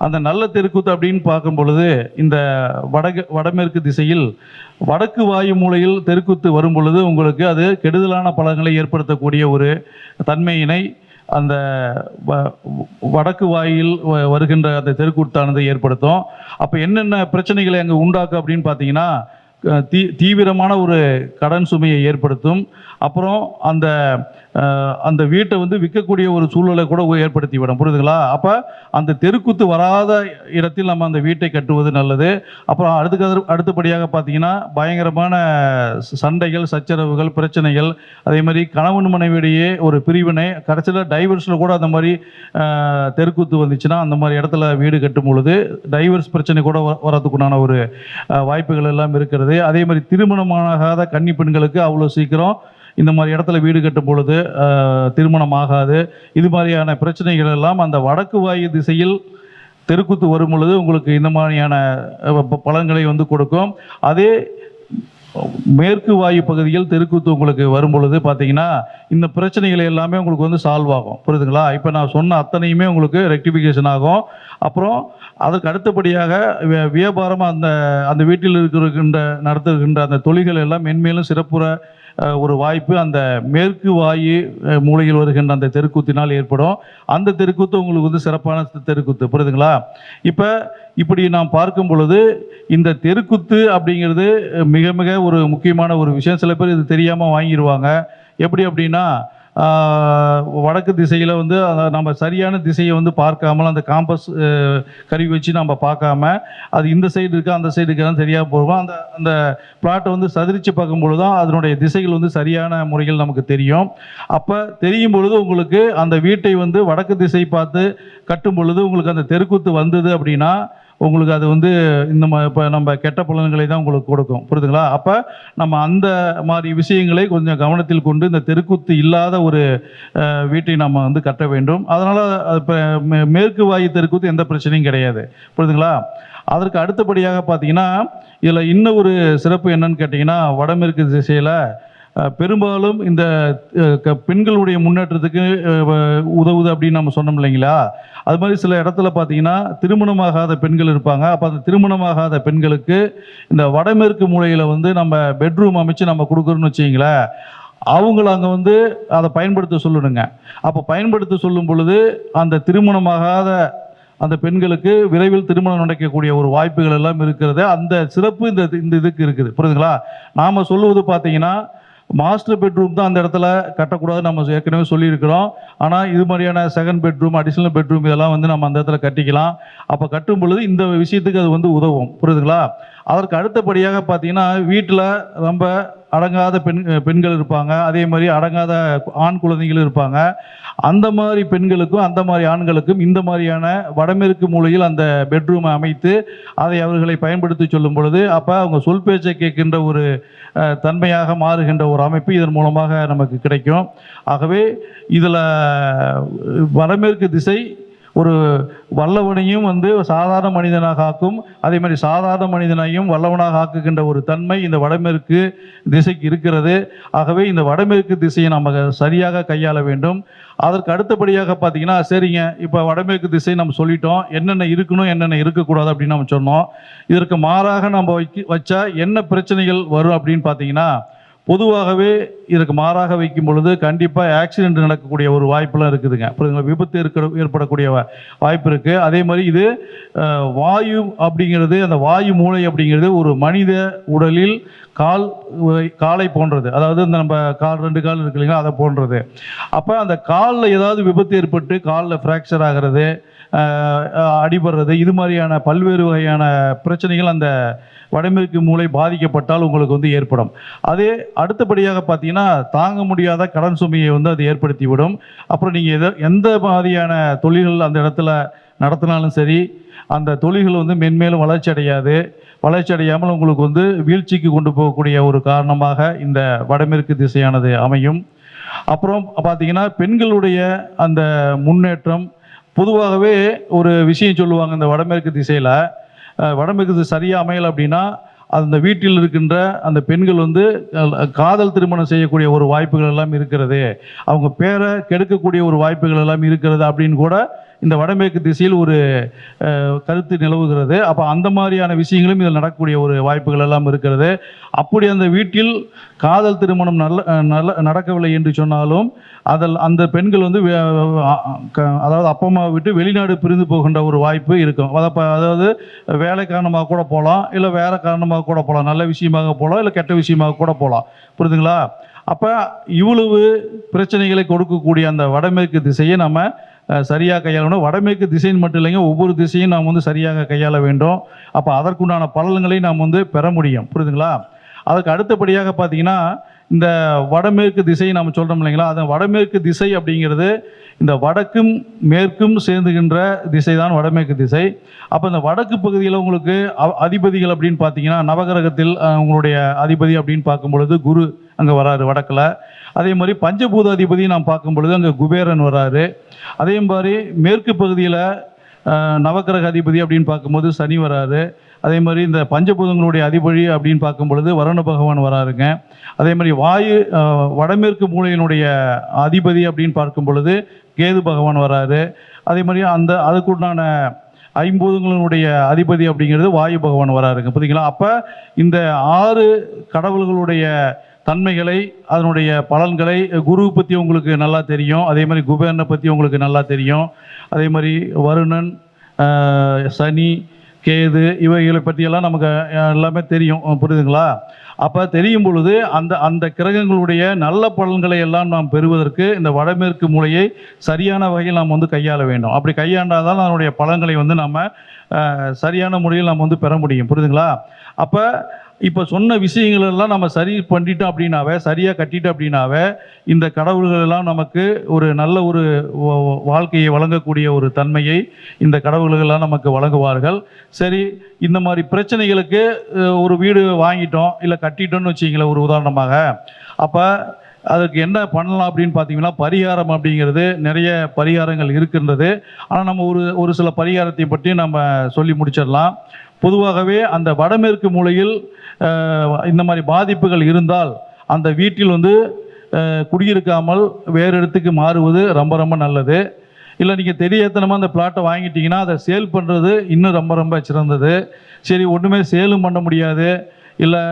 அந்த நல்ல தெருக்குத்து அப்படின்னு பார்க்கும் பொழுது இந்த வடமேற்கு திசையில் வடக்கு வாயு மூலையில் தெருக்குத்து வரும் பொழுது உங்களுக்கு அது கெடுதலான பலன்களை ஏற்படுத்தக்கூடிய ஒரு தன்மையினை அந்த வடக்கு வாயில் வருகின்ற அந்த தெருக்குத்தானது ஏற்படுத்தும். அப்போ என்னென்ன பிரச்சனைகளை அங்கே உண்டாக்கும் அப்படின்னு பார்த்தீங்கன்னா தீவிரமான ஒரு கடன் சுமையை ஏற்படுத்தும். அப்புறம் அந்த வீட்டை வந்து விற்கக்கூடிய ஒரு சூழலை கூட ஏற்படுத்தி விடும். புரியுதுங்களா? அப்போ அந்த தெருக்குத்து வராத இடத்தில் நம்ம அந்த வீட்டை கட்டுவது நல்லது. அப்புறம் அடுத்தபடியாக பார்த்தீங்கன்னா பயங்கரமான சண்டைகள், சச்சரவுகள், பிரச்சனைகள், அதே மாதிரி கணவன் மனைவியிடையே ஒரு பிரிவினை, கடைசியில் டைவர்ஸில் கூட அந்த மாதிரி தெருக்குத்து வந்துச்சுன்னா அந்த மாதிரி இடத்துல வீடு கட்டும் பொழுது டைவர்ஸ் பிரச்சனை கூட வரதுக்குண்டான ஒரு வாய்ப்புகள் எல்லாம் இருக்கிறது. அதே மாதிரி திருமணமாகாத கன்னி பெண்களுக்கு அவ்வளோ சீக்கிரம் இந்த மாதிரி இடத்துல வீடு கட்டும் பொழுது திருமணம் ஆகாது. இது மாதிரியான பிரச்சனைகள் எல்லாம் அந்த வடக்கு வாயு திசையில் தெருக்குத்து வரும் பொழுது உங்களுக்கு இந்த மாதிரியான பலன்களை வந்து கொடுக்கும். அதே மேற்கு வாயு பகுதியில் தெருக்குத்து உங்களுக்கு வரும் பொழுது பார்த்தீங்கன்னா இந்த பிரச்சனைகள் எல்லாமே உங்களுக்கு வந்து சால்வ் ஆகும். புரியுதுங்களா? இப்போ நான் சொன்ன அத்தனையுமே உங்களுக்கு ரெக்டிஃபிகேஷன் ஆகும். அப்புறம் அதற்கு அடுத்தபடியாக வியாபாரமாக அந்த வீட்டில் நடத்துகின்ற அந்த தொழில்கள் எல்லாம் மென்மேலும் சிறப்புற ஒரு வாய்ப்பு அந்த மேற்கு வாயு மூலையில் வருகின்ற அந்த தெருக்கூத்தினால் ஏற்படும். அந்த தெருக்கூத்து உங்களுக்கு வந்து சிறப்பான தெருக்கூத்து. புரியுதுங்களா? இப்போ இப்படி நாம் பார்க்கும் பொழுது இந்த தெருக்கூத்து அப்படிங்கிறது மிக மிக ஒரு முக்கியமான ஒரு விஷயம். சில பேர் இது தெரியாமல் வாங்கிடுவாங்க. எப்படி அப்படின்னா வடக்கு திசையில் வந்து நம்ம சரியான திசையை வந்து பார்க்காமல் அந்த காம்பஸ் கருவி வச்சு நம்ம பார்க்காம அது இந்த சைடு இருக்கா அந்த சைடு இருக்கான்னு சரியாக போவோம். அந்த பிளாட்டை வந்து சதிரித்து பார்க்கும்பொழுது தான் அதனுடைய திசைகள் வந்து சரியான முறையில் நமக்கு தெரியும். அப்போ தெரியும் பொழுது உங்களுக்கு அந்த வீட்டை வந்து வடக்கு திசை பார்த்து கட்டும் பொழுது உங்களுக்கு அந்த தெருக்கூத்து வந்தது அப்படின்னா உங்களுக்கு அது வந்து இப்போ நம்ம கெட்ட பலன்களை தான் உங்களுக்கு கொடுக்கும். புரியுதுங்களா? அப்போ நம்ம அந்த மாதிரி விஷயங்களை கொஞ்சம் கவனத்தில் கொண்டு இந்த தெருக்கூத்து இல்லாத ஒரு வீட்டை நம்ம வந்து கட்ட வேண்டும். அதனால் இப்போ மேற்கு வாயு தெருக்கூத்து எந்த பிரச்சனையும் கிடையாது. புரியுதுங்களா? அதற்கு அடுத்தபடியாக பார்த்தீங்கன்னா இதில் இன்னும் ஒரு சிறப்பு என்னன்னு கேட்டிங்கன்னா வடமேற்கு திசையில் பெரும்பாலும் இந்த பெண்களுடைய முன்னேற்றத்துக்கு உதவுது அப்படின்னு நம்ம சொன்னோம் இல்லைங்களா? அது மாதிரி சில இடத்துல பார்த்தீங்கன்னா திருமணமாகாத பெண்கள் இருப்பாங்க. அப்போ அந்த திருமணமாகாத பெண்களுக்கு இந்த வடமேற்கு மூலையில் வந்து நம்ம பெட்ரூம் அமைச்சு நம்ம கொடுக்குறோன்னு வச்சிங்களேன், அவங்கள அங்கே வந்து அதை பயன்படுத்த சொல்லணுங்க. அப்போ பயன்படுத்த சொல்லும் பொழுது அந்த திருமணமாகாத அந்த பெண்களுக்கு விரைவில் திருமணம் நடக்கக்கூடிய ஒரு வாய்ப்புகள் எல்லாம் இருக்கிறது. அந்த சிறப்பு இந்த இதுக்கு இருக்குது. புரியுதுங்களா? நாம் சொல்லுவது பார்த்தீங்கன்னா மாஸ்டர் பெட்ரூம் தான் அந்த இடத்துல கட்டக்கூடாதுன்னு நம்ம ஏற்கனவே சொல்லியிருக்கிறோம். ஆனால் இது மாதிரியான செகண்ட் பெட்ரூம், அடிஷ்னல் பெட்ரூம் இதெல்லாம் வந்து நம்ம அந்த இடத்துல கட்டிக்கலாம். அப்போ கட்டும் பொழுது இந்த விஷயத்துக்கு அது வந்து உதவும். புரியுதுங்களா? அதற்கு அடுத்தபடியாக பார்த்தீங்கன்னா வீட்டில் ரொம்ப அடங்காத பெண்கள் இருப்பாங்க. அதே மாதிரி அடங்காத ஆண் குழந்தைகள் இருப்பாங்க. அந்த மாதிரி பெண்களுக்கும் அந்த மாதிரி ஆண்களுக்கும் இந்த மாதிரியான வடமேற்கு மூலையில் அந்த பெட்ரூமை அமைத்து அதை அவர்களை பயன்படுத்தி சொல்லும் பொழுது அப்போ அவங்க சொல் பேச்சை கேட்கின்ற ஒரு தன்மையாக மாறுகின்ற ஒரு அமைப்பு இதன் மூலமாக நமக்கு கிடைக்கும். ஆகவே இதில் வடமேற்கு திசை ஒரு வல்லவனையும் வந்து சாதாரண மனிதனாக ஆக்கும், அதே மாதிரி சாதாரண மனிதனையும் வல்லவனாக ஆக்குகின்ற ஒரு தன்மை இந்த வடமேற்கு திசைக்கு இருக்கிறது. ஆகவே இந்த வடமேற்கு திசையை நம்ம சரியாக கையாள வேண்டும். அதற்கு அடுத்தபடியாக பார்த்தீங்கன்னா சரிங்க, இப்போ வடமேற்கு திசை நம்ம சொல்லிட்டோம், என்னென்ன இருக்கணும் என்னென்ன இருக்கக்கூடாது அப்படின்னு நம்ம சொன்னோம். இதற்கு மாறாக நம்ம வச்சா என்ன பிரச்சனைகள் வரும் அப்படின்னு பார்த்தீங்கன்னா பொதுவாகவே இதற்கு மாறாக வைக்கும் பொழுது கண்டிப்பாக ஆக்சிடென்ட் நடக்கக்கூடிய ஒரு வாய்ப்பெல்லாம் இருக்குதுங்க. புரியுதுங்களா? விபத்து ஏற்படக்கூடிய வாய்ப்பு இருக்குது. அதே மாதிரி இது வாயு அப்படிங்கிறது, அந்த வாயு மூளை அப்படிங்கிறது ஒரு மனித உடலில் காலை போன்றது. அதாவது இந்த நம்ம ரெண்டு கால் இருக்கு இல்லைங்களா, அதை போன்றது. அப்போ அந்த காலில் ஏதாவது விபத்து ஏற்பட்டு காலில் ஃப்ராக்சர் ஆகிறது, அடிபடுறது, இது மாதிரியான பல்வேறு வகையான பிரச்சனைகள் அந்த வடமேற்கு மூலை பாதிக்கப்பட்டால் உங்களுக்கு வந்து ஏற்படும். அதே அடுத்தபடியாக பார்த்தீங்கன்னா, தாங்க முடியாத கடன் சுமையை வந்து அது ஏற்படுத்திவிடும். அப்புறம் நீங்கள் எந்த மாதிரியான தொழில்கள் அந்த இடத்துல நடத்தினாலும் சரி, அந்த தொழில்கள் வந்து மென்மேலும் வளர்ச்சி அடையாது. வளர்ச்சி அடையாமல் உங்களுக்கு வந்து வீழ்ச்சிக்கு கொண்டு போகக்கூடிய ஒரு காரணமாக இந்த வடமேற்கு திசையானது அமையும். அப்புறம் பார்த்தீங்கன்னா, பெண்களுடைய அந்த முன்னேற்றம் பொதுவாகவே ஒரு விஷயம் சொல்லுவாங்க, இந்த வடமேற்கு திசையில் வடமேற்கு திசை சரியாக அமையலை அப்படின்னா, அந்த வீட்டில் இருக்கின்ற அந்த பெண்கள் வந்து காதல் திருமணம் செய்யக்கூடிய ஒரு வாய்ப்புகள் எல்லாம் இருக்கிறது, அவங்க பேரை கெடுக்கக்கூடிய ஒரு வாய்ப்புகள் எல்லாம் இருக்கிறது அப்படின்னு கூட இந்த வடமேற்கு திசையில் ஒரு கருத்து நிலவுகிறது. அப்போ அந்த மாதிரியான விஷயங்களும் இதில் நடக்கக்கூடிய ஒரு வாய்ப்புகள் எல்லாம் இருக்கிறது. அப்படி அந்த வீட்டில் காதல் திருமணம் நடக்கவில்லை என்று சொன்னாலும் அதில் அந்த பெண்கள் வந்து அதாவது அப்பா அம்மாவை விட்டு வெளிநாடு பிரிந்து போகின்ற ஒரு வாய்ப்பு இருக்கும். அதாவது வேலை காரணமாக கூட போகலாம், இல்லை வேறு காரணமாக கூட போகலாம், நல்ல விஷயமாக போகலாம், இல்லை கெட்ட விஷயமாக கூட போகலாம். புரியுதுங்களா? அப்போ இவ்வளவு பிரச்சனைகளை கொடுக்கக்கூடிய அந்த வடமேற்கு திசையை நம்ம சரியாக கையாளணும். வடமேற்கு திசைன்னு மட்டும் இல்லைங்க, ஒவ்வொரு திசையும் நாம் வந்து சரியாக கையாள வேண்டும். அப்போ அதற்குண்டான பலன்களை நாம் வந்து பெற முடியும். புரியுதுங்களா? அதுக்கு அடுத்தபடியாக பார்த்தீங்கன்னா, இந்த வடமேற்கு திசை நாம் சொல்கிறோம் இல்லைங்களா, அந்த வடமேற்கு திசை அப்படிங்கிறது இந்த வடக்கும் மேற்கும் சேர்ந்துகின்ற திசை தான் வடமேற்கு திசை. அப்போ இந்த வடக்கு பகுதியில் உங்களுக்கு அதிபதிகள் அப்படின்னு பார்த்தீங்கன்னா, நவகிரகத்தில் உங்களுடைய அதிபதி அப்படின்னு பார்க்கும் பொழுது குரு அங்கே வராரு வடக்கில். அதே மாதிரி பஞ்சபூத அதிபதி நாம் பார்க்கும் பொழுது அங்கே குபேரன் வராரு. அதே மாதிரி மேற்கு பகுதியில் நவக்கிரக அதிபதி அப்படின்னு பார்க்கும்போது சனி வராரு. அதே மாதிரி இந்த பஞ்சபூதங்களுடைய அதிபதி அப்படின்னு பார்க்கும் பொழுது வருண பகவான் வராருங்க. அதே மாதிரி வடமேற்கு மூலையினுடைய அதிபதி அப்படின்னு பார்க்கும் பொழுது கேது பகவான் வராரு. அதே மாதிரி அதுக்குண்டான ஐம்பூதங்களுடைய அதிபதி அப்படிங்கிறது வாயு பகவான் வராருங்க. பார்த்தீங்களா? அப்போ இந்த 6 கடவுள்களுடைய தன்மைகளை, அதனுடைய பலன்களை, குரு பற்றி உங்களுக்கு நல்லா தெரியும். அதே மாதிரி குபேரனை பற்றி உங்களுக்கு நல்லா தெரியும். அதே மாதிரி வருணன், சனி, கேது இவைகளை பற்றியெல்லாம் நமக்கு எல்லாமே தெரியும். புரியுதுங்களா? அப்போ தெரியும் பொழுது அந்த கிரகங்களுடைய நல்ல பலன்களை எல்லாம் நாம் பெறுவதற்கு இந்த வடமேற்கு மூலையை சரியான வகையில் நாம் வந்து கையாள வேண்டும். அப்படி கையாண்டால் தான் அதனுடைய பலன்களை வந்து நம்ம சரியான முறையில் நாம் வந்து பெற முடியும். புரியுதுங்களா? அப்போ இப்போ சொன்ன விஷயங்கள் எல்லாம் நம்ம சரி பண்ணிட்டோம் அப்படின்னாவே, சரியாக கட்டிட்டோம் அப்படின்னாவே, இந்த கடவுள்கள் எல்லாம் நமக்கு ஒரு நல்ல ஒரு வாழ்க்கையை வழங்கக்கூடிய ஒரு தன்மையை இந்த கடவுள்கள் எல்லாம் நமக்கு வழங்குவார்கள். சரி, இந்த மாதிரி பிரச்சனைகளுக்கு ஒரு வீடு வாங்கிட்டோம் இல்லை கட்டிட்டோம்னு வச்சிங்களேன் ஒரு உதாரணமாக, அப்போ அதுக்கு என்ன பண்ணலாம் அப்படின்னு பார்த்தீங்கன்னா, பரிகாரம் அப்படிங்கிறது நிறைய பரிகாரங்கள் இருக்கின்றது. ஆனால் நம்ம ஒரு சில பரிகாரத்தை பற்றி நம்ம சொல்லி முடிச்சிடலாம். பொதுவாகவே அந்த வடமேற்கு மூலையில் இந்த மாதிரி பாதிப்புகள் இருந்தால் அந்த வீட்டில் வந்து குடியிருக்காமல் வேறு இடத்துக்கு மாறுவது ரொம்ப ரொம்ப நல்லது. இல்லை நீங்கள் தெரியாதனமாக அந்த பிளாட்டை வாங்கிட்டீங்கன்னா அதை சேல் பண்ணுறது இன்னும் ரொம்ப ரொம்ப சிறந்தது. சரி, ஒன்றுமே சேலும் பண்ண முடியாது, இல்லை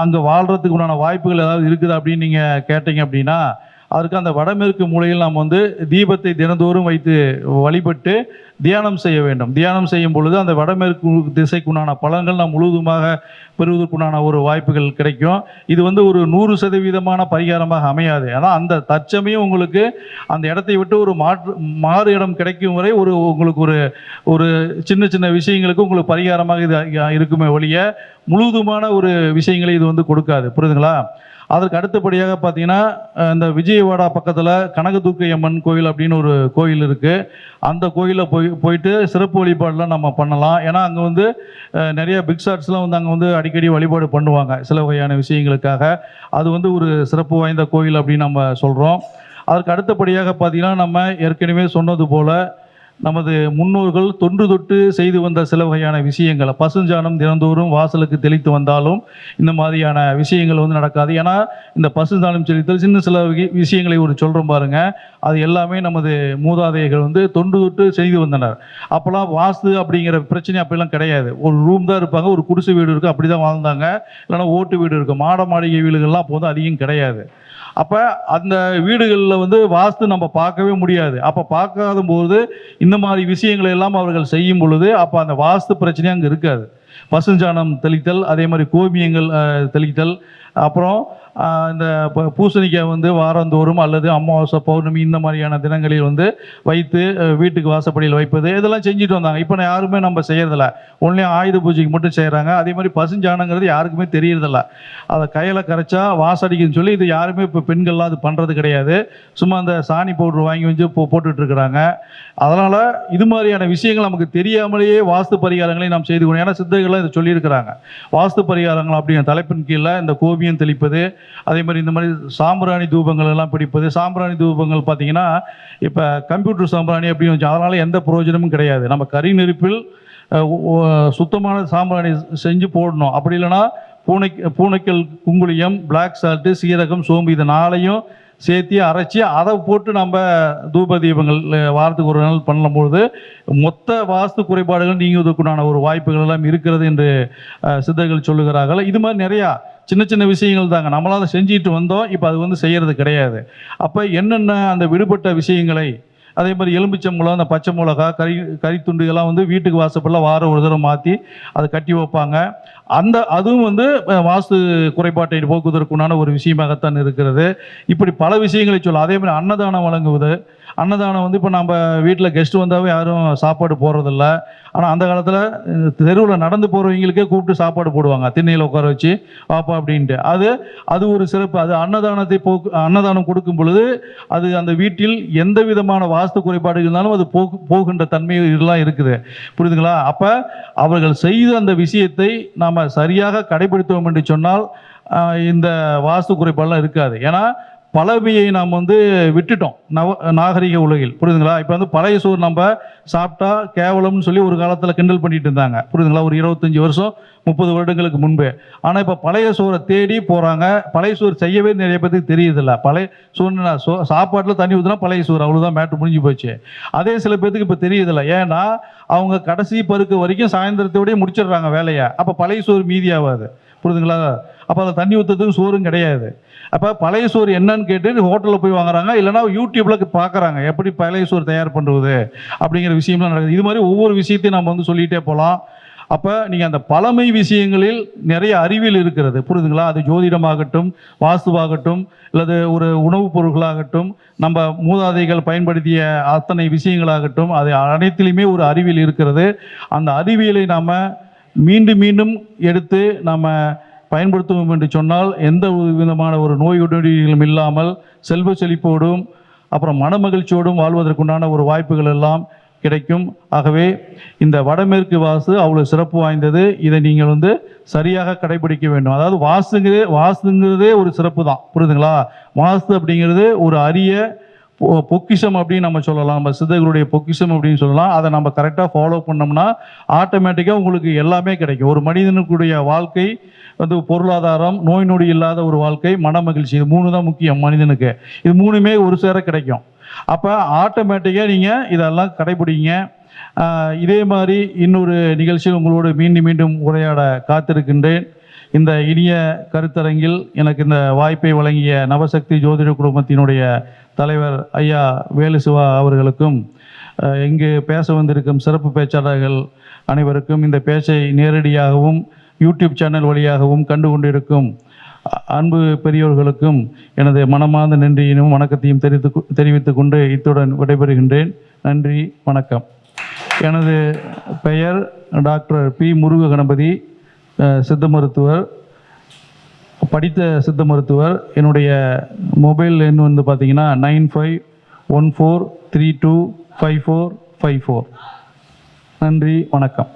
அங்கே வாழ்கிறதுக்கு உண்டான வாய்ப்புகள் ஏதாவது இருக்குது அப்படின்னு நீங்கள் கேட்டீங்க அப்படின்னா, அதற்கு அந்த வடமேற்கு மூலையில் நாம் வந்து தீபத்தை தினந்தோறும் வைத்து வழிபட்டு தியானம் செய்ய வேண்டும். தியானம் செய்யும் பொழுது அந்த வடமேற்கு திசைக்குண்டான பலன்கள் நாம் முழுவதுமாக பெறுவதற்குண்டான ஒரு வாய்ப்புகள் கிடைக்கும். இது வந்து ஒரு 100% பரிகாரமாக அமையாது. ஆனால் அந்த தற்சமயம் உங்களுக்கு அந்த இடத்தை விட்டு ஒரு மாறு இடம் கிடைக்கும் வரை உங்களுக்கு ஒரு சின்ன சின்ன விஷயங்களுக்கு உங்களுக்கு பரிகாரமாக இது இருக்குமே ஒழிய முழுவதுமான ஒரு விஷயங்களை இது வந்து கொடுக்காது. புரியுதுங்களா? அதற்கு அடுத்தபடியாக பார்த்தீங்கன்னா, இந்த விஜயவாடா பக்கத்தில் கனகதுர்க்கை அம்மன் கோயில் அப்படின்னு ஒரு கோயில் இருக்குது. அந்த கோயிலில் போயிட்டு சிறப்பு வழிபாடெலாம் நம்ம பண்ணலாம். ஏன்னா அங்கே வந்து நிறைய பிக் ஷாட்ஸ்லாம் வந்து அங்கே வந்து அடிக்கடி வழிபாடு பண்ணுவாங்க சில வகையான விஷயங்களுக்காக. அது வந்து ஒரு சிறப்பு வாய்ந்த கோயில் அப்படின்னு நம்ம சொல்கிறோம். அதற்கு அடுத்தபடியாக பார்த்தீங்கன்னா, நம்ம ஏற்கனவே சொன்னது போல் நமது முன்னோர்கள் தொன்று தொட்டு செய்து வந்த சில வகையான விஷயங்கள், பசுஞ்சாணம் தினந்தோறும் வாசலுக்கு தெளித்து வந்தாலும் இந்த மாதிரியான விஷயங்கள் வந்து நடக்காது. ஏன்னா இந்த பசுஞ்சாணம் செலுத்தல் சில விஷயங்களை சொல்கிறோம் பாருங்க, அது எல்லாமே நமது மூதாதையர்கள் வந்து தொன்று தொட்டு செய்து வந்தனர். அப்போல்லாம் வாஸ்து அப்படிங்கிற பிரச்சனை அப்படிலாம் கிடையாது. ஒரு ரூம் தான் இருப்பாங்க, ஒரு குடிசை வீடு இருக்குது, அப்படி தான் வாழ்ந்தாங்க. இல்லைன்னா ஓட்டு வீடு இருக்கும், மாட மாளிகை வீடுகள்லாம் அப்போ வந்து அதிகம் கிடையாது. அப்போ அந்த வீடுகளில் வந்து வாஸ்து நம்ம பார்க்கவே முடியாது. அப்போ பார்க்காத போது இந்த மாதிரி விஷயங்களை எல்லாம் அவர்கள் செய்யும் பொழுது அப்போ அந்த வாஸ்து பிரச்சனை அங்கே இருக்காது. பசுஞ்சாணம் தெளித்தல், அதே மாதிரி கோமியங்கள் தெளித்தல், அப்புறம் இந்த பூசணிக்காய் வந்து வாரந்தோறும் அல்லது அமாவாசை, பௌர்ணமி இந்த மாதிரியான தினங்களில் வந்து வைத்து வீட்டுக்கு வாசப்படியில் வைப்பது, இதெல்லாம் செஞ்சுட்டு வந்தாங்க. இப்போ யாருமே நம்ம செய்யறதில்ல, ஒன்லி ஆயுத பூஜைக்கு மட்டும் செய்கிறாங்க. அதே மாதிரி பசுஞ்சாணங்கிறது யாருக்குமே தெரியறதில்ல. அதை கையில் கரைச்சா வாசடிக்குன்னு சொல்லி இது யாருமே இப்போ பெண்கள்லாம் அது பண்ணுறது கிடையாது. சும்மா அந்த சாணி பவுடர் வாங்கி வந்து போட்டுட்டு இருக்கிறாங்க. அதனால் இது மாதிரியான விஷயங்கள் நமக்கு தெரியாமலேயே வாஸ்து பரிகாரங்களை நாம் செய்து கொள்ளணும். ஏன்னா சித்தர்கள்லாம் இதை சொல்லியிருக்கிறாங்க. வாஸ்து பரிகாரங்கள் அப்படிங்கிற தலைப்பின் கீழே இந்த கோமியம் தெளிப்பது, அதே மாதிரி இந்த மாதிரி சாம்பிராணி தூபங்கள் எல்லாம் பிடிப்பது. சாம்பிராணி தூபங்கள் பார்த்தீங்கன்னா இப்போ கம்ப்யூட்டர் சாம்பிராணி அப்படின்னு வச்சு அதனால் எந்த பிரயோஜனமும் கிடையாது. நம்ம கரி நெருப்பில் சுத்தமான சாம்பிராணி செஞ்சு போடணும். அப்படி இல்லைன்னா பூனைக்கல், குங்குளியம், பிளாக் சால்ட்டு, சீரகம், சோம்பு இது 4ஐயும் சேர்த்து அரைச்சி அதை போட்டு நம்ம தூப தீபங்கள் வாரத்துக்கு ஒரு நாள் பண்ணும்போது மொத்த வாஸ்து குறைபாடுகள் நீங்குவதற்குண்டான ஒரு வாய்ப்புகள் எல்லாம் இருக்கிறது என்று சித்தர்கள் சொல்லுகிறார்கள். இது மாதிரி நிறையா சின்ன சின்ன விஷயங்கள் தாங்க நம்மளால் அதை செஞ்சுட்டு வந்தோம். இப்போ அது வந்து செய்கிறது கிடையாது. அப்போ என்னென்ன அந்த விடுபட்ட விஷயங்களை, அதே மாதிரி எலும்பிச்சம்பழம், அந்த பச்சை மிளகா, கறித்துண்டுகள்லாம் வந்து வீட்டுக்கு வாசப்படலாம் வாரம் ஒரு தடவை மாற்றி அதை கட்டி வைப்பாங்க. அதுவும் வந்து வாஸ்து குறைபாட்டை போக்குவதற்குண்டான ஒரு விஷயமாகத்தான் இருக்கிறது. இப்படி பல விஷயங்களை சொல்லலாம். அதே மாதிரி அன்னதானம் வழங்குவது. அன்னதானம் வந்து இப்போ நம்ம வீட்டில் கெஸ்ட் வந்தாவே யாரும் சாப்பாடு போடுறதில்ல. ஆனால் அந்த காலத்தில் தெருவில் நடந்து போகிறவங்களுக்கே கூப்பிட்டு சாப்பாடு போடுவாங்க, திண்ணையில் உட்கார வச்சு வாப்பா அப்படின்ட்டு. அது ஒரு சிறப்பு. அது அன்னதானம் கொடுக்கும் பொழுது அது அந்த வீட்டில் எந்த விதமான வாஸ்து குறைபாடு இருந்தாலும் அது போகின்ற தன்மை இதெல்லாம் இருக்குது. புரியுதுங்களா? அப்போ அவர்கள் செய்த அந்த விஷயத்தை நாம் சரியாக கடைபிடித்தோம் என்று சொன்னால் இந்த வாஸ்து குறைபாடெல்லாம் இருக்காது. ஏன்னா பழமையை நாம் வந்து விட்டுட்டோம் நாகரிக உலகில். புரியுதுங்களா? இப்போ வந்து பழைய சோறு நம்ம சாப்பிட்டா கேவலம்னு சொல்லி ஒரு காலத்தில் கிண்டல் பண்ணிட்டு இருந்தாங்க. புரியுதுங்களா? ஒரு 25 வருஷம் 30 வருடங்களுக்கு முன்பு. ஆனால் இப்போ பழைய சோறை தேடி போகிறாங்க. பழைய சோறு செய்யவே நிறைய பேருக்கு தெரியுதில்ல. பழைய சோறு சாப்பாட்டில் தண்ணி ஊற்றினா பழைய சோறு, அவ்வளோதான், மேட்ரு முடிஞ்சு போச்சு. அதே சில பேருக்கு இப்போ தெரியுதில்ல. ஏன்னா அவங்க கடைசி பருக்கு வரைக்கும் சாயந்தரத்தோடய முடிச்சிடுறாங்க வேலையை. அப்போ பழைய சோறு மீதி ஆகாது. புரியுதுங்களா? அப்போ அதை தண்ணி ஊற்றுறதுக்கு சோறும் கிடையாது. அப்போ பழைய சோறு என்னன்னு கேட்டு ஹோட்டலில் போய் வாங்குறாங்க, இல்லைனா யூடியூப்பில் பார்க்குறாங்க எப்படி பழைய சோறு தயார் பண்ணுறது அப்படிங்கிற விஷயம்லாம் நடக்குது. இது மாதிரி ஒவ்வொரு விஷயத்தையும் நம்ம வந்து சொல்லிகிட்டே போகலாம். அப்போ நீங்கள் அந்த பழமை விஷயங்களில் நிறைய அறிவியல் இருக்கிறது. புரியுதுங்களா? அது ஜோதிடமாகட்டும், வாஸ்துவாகட்டும், அல்லது ஒரு உணவுப் பொருட்களாகட்டும், நம்ம மூதாதைகள் பயன்படுத்திய அத்தனை விஷயங்களாகட்டும், அது அனைத்திலுமே ஒரு அறிவியல் இருக்கிறது. அந்த அறிவியலை நாம் மீண்டும் மீண்டும் எடுத்து நம்ம பயன்படுத்துவோம் என்று சொன்னால் எந்த விதமான ஒரு நோய் நொடிகளும் இல்லாமல் செல்வ செழிப்போடும் அப்புறம் மனமகிழ்ச்சியோடும் வாழ்வதற்குண்டான ஒரு வாய்ப்புகள் எல்லாம் கிடைக்கும். ஆகவே இந்த வடமேற்கு வாஸ்து அவ்வளோ சிறப்பு வாய்ந்தது. இதை நீங்கள் வந்து சரியாக கடைபிடிக்க வேண்டும். அதாவது வாஸ்துங்கிறதே ஒரு சிறப்பு தான். புரியுதுங்களா? வாஸ்து அப்படிங்கிறது ஒரு அரிய பொக்கிஷம் அப்படின்னு நம்ம சொல்லலாம். நம்ம சித்தர்களுடைய பொக்கிஷம் அப்படின்னு சொல்லலாம். அதை நம்ம கரெக்டாக ஃபாலோ பண்ணோம்னா ஆட்டோமேட்டிக்காக உங்களுக்கு எல்லாமே கிடைக்கும். ஒரு மனிதனுக்குடைய வாழ்க்கை வந்து பொருளாதாரம், நோய் நொடி இல்லாத ஒரு வாழ்க்கை, மன மகிழ்ச்சி, இது 3 தான் முக்கியம் மனிதனுக்கு. இது 3மே ஒரு சேர கிடைக்கும். அப்போ ஆட்டோமேட்டிக்காக நீங்கள் இதெல்லாம் கடைபிடிங்க. இதே மாதிரி இன்னொரு நிகழ்ச்சியில் உங்களோடு மீண்டும் மீண்டும் உரையாட காத்திருக்கின்றேன். இந்த இனிய கருத்தரங்கில் எனக்கு இந்த வாய்ப்பை வழங்கிய நவசக்தி ஜோதிட குடும்பத்தினுடைய தலைவர் ஐயா வேலுசிவா அவர்களுக்கும், இங்கு பேச வந்திருக்கும் சிறப்பு பேச்சாளர்கள் அனைவருக்கும், இந்த பேச்சை நேரடியாகவும் யூடியூப் சேனல் வழியாகவும் கண்டு கொண்டிருக்கும் அன்பு பெரியோர்களுக்கும் எனது மனமார்ந்த நன்றியினும் வணக்கத்தையும் தெரிவித்துக் கொண்டு இத்துடன் விடைபெறுகின்றேன். நன்றி, வணக்கம். எனது பெயர் டாக்டர் பி. முருக கணபதி, சித்த மருத்துவர், படித்த சித்த மருத்துவர். என்னுடைய மொபைல் எண் வந்து பார்த்தீங்கன்னா 9514325454. நன்றி, வணக்கம்.